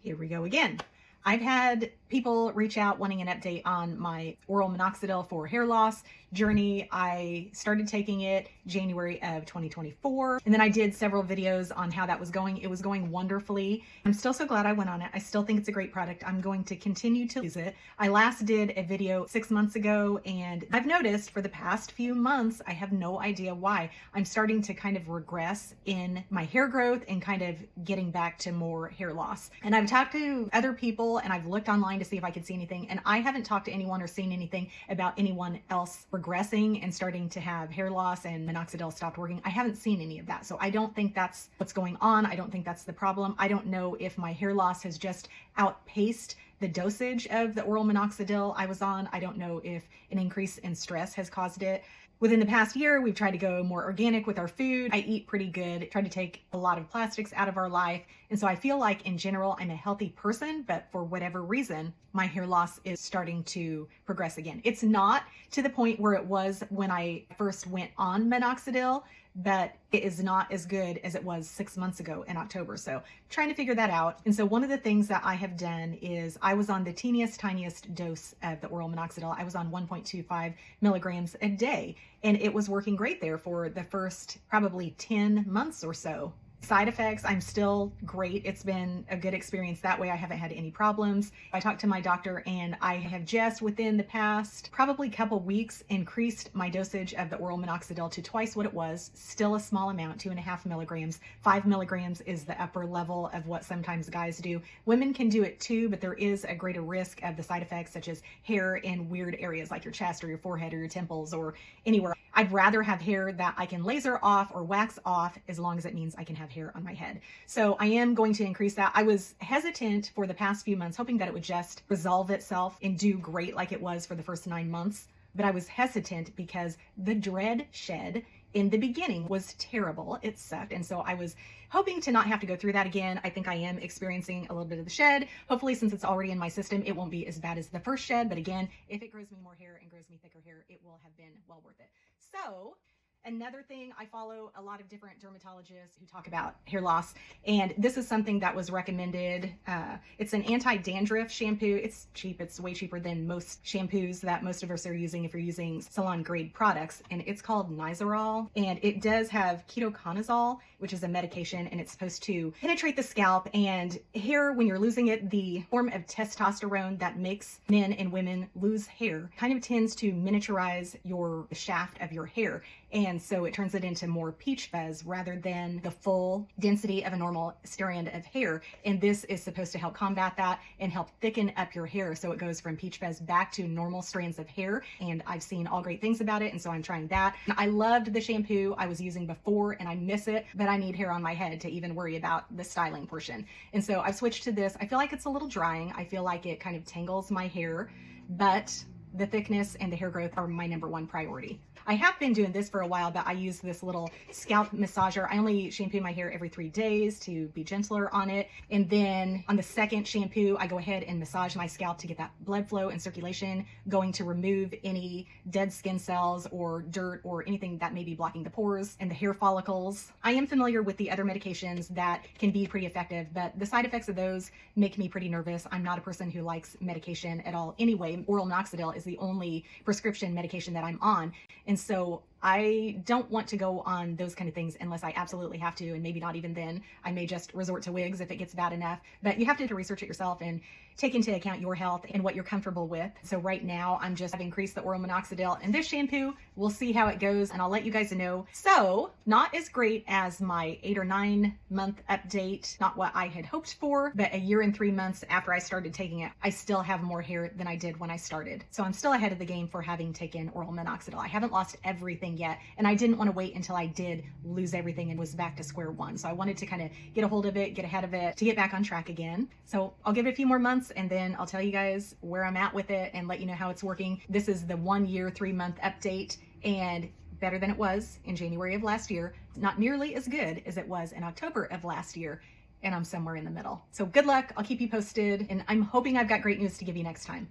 Here we go again. I've had people reach out wanting an update on my oral minoxidil for hair loss journey. I started taking it January of 2024, and then I did several videos on how that was going. It was going wonderfully. I'm still so glad I went on it. I still think it's a great product. I'm going to continue to use it. I last did a video 6 months ago, and I've noticed for the past few months, I have no idea why, I'm starting to kind of regress in my hair growth and kind of getting back to more hair loss. And I've talked to other people and I've looked online to see if I could see anything, and I haven't talked to anyone or seen anything about anyone else regressing and starting to have hair loss and minoxidil stopped working. I haven't seen any of that. So I don't think that's what's going on. I don't think that's the problem. I don't know if my hair loss has just outpaced the dosage of the oral minoxidil I was on. I don't know if an increase in stress has caused it. Within the past year, we've tried to go more organic with our food. I eat pretty good, tried to take a lot of plastics out of our life. And so I feel like in general, I'm a healthy person, but for whatever reason, my hair loss is starting to progress again. It's not to the point where it was when I first went on minoxidil, but it is not as good as it was 6 months ago in October. So trying to figure that out. And so one of the things that I have done is I was on the tiniest dose of the oral minoxidil. I was on 1.25 milligrams a day, and it was working great there for the first probably 10 months or so. Side effects, I'm still great. It's been a good experience that way. I haven't had any problems. I talked to my doctor, and I have just within the past probably couple weeks increased my dosage of the oral minoxidil to twice what it was. Still a small amount, 2.5 milligrams. 5 milligrams is the upper level of what sometimes guys do. Women can do it too, but there is a greater risk of the side effects such as hair in weird areas like your chest or your forehead or your temples or anywhere. I'd rather have hair that I can laser off or wax off as long as it means I can have hair on my head. So I am going to increase that. I was hesitant for the past few months, hoping that it would just resolve itself and do great like it was for the first 9 months. But I was hesitant because the dread shed in the beginning was terrible. It sucked. And so I was hoping to not have to go through that again. I think I am experiencing a little bit of the shed. Hopefully, since it's already in my system, it won't be as bad as the first shed. But again, if it grows me more hair and grows me thicker hair, it will have been well worth it. So another thing, I follow a lot of different dermatologists who talk about hair loss, and this is something that was recommended. It's an anti-dandruff shampoo. It's cheap. It's way cheaper than most shampoos that most of us are using if you're using salon grade products, and it's called Nizoral, and it does have ketoconazole, which is a medication, and it's supposed to penetrate the scalp and hair. When you're losing it, the form of testosterone that makes men and women lose hair kind of tends to miniaturize your shaft of your hair. And so it turns it into more peach fuzz rather than the full density of a normal strand of hair. And this is supposed to help combat that and help thicken up your hair so it goes from peach fuzz back to normal strands of hair. And I've seen all great things about it, and so I'm trying that. I loved the shampoo I was using before, and I miss it, but I need hair on my head to even worry about the styling portion. And so I've switched to this. I feel like it's a little drying. I feel like it kind of tangles my hair, but the thickness and the hair growth are my number one priority. I have been doing this for a while, but I use this little scalp massager. I only shampoo my hair every 3 days to be gentler on it. And then on the second shampoo, I go ahead and massage my scalp to get that blood flow and circulation going, to remove any dead skin cells or dirt or anything that may be blocking the pores and the hair follicles. I am familiar with the other medications that can be pretty effective, but the side effects of those make me pretty nervous. I'm not a person who likes medication at all anyway. Oral minoxidil is the only prescription medication that I'm on. And so I don't want to go on those kind of things unless I absolutely have to, and maybe not even then. I may just resort to wigs if it gets bad enough, but you have to research it yourself and take into account your health and what you're comfortable with. So right now I've increased the oral minoxidil in this shampoo. We'll see how it goes, and I'll let you guys know. So not as great as my 8 or 9 month update, not what I had hoped for, but a year and 3 months after I started taking it, I still have more hair than I did when I started. So I'm still ahead of the game for having taken oral minoxidil. I haven't lost everything yet, and I didn't want to wait until I did lose everything and was back to square one. So I wanted to kind of get a hold of it, get ahead of it, to get back on track again. So I'll give it a few more months, and then I'll tell you guys where I'm at with it and let you know how it's working. This is the 1 year, 3 month update, and better than it was in January of last year. Not nearly as good as it was in October of last year, and I'm somewhere in the middle. So good luck. I'll keep you posted, and I'm hoping I've got great news to give you next time.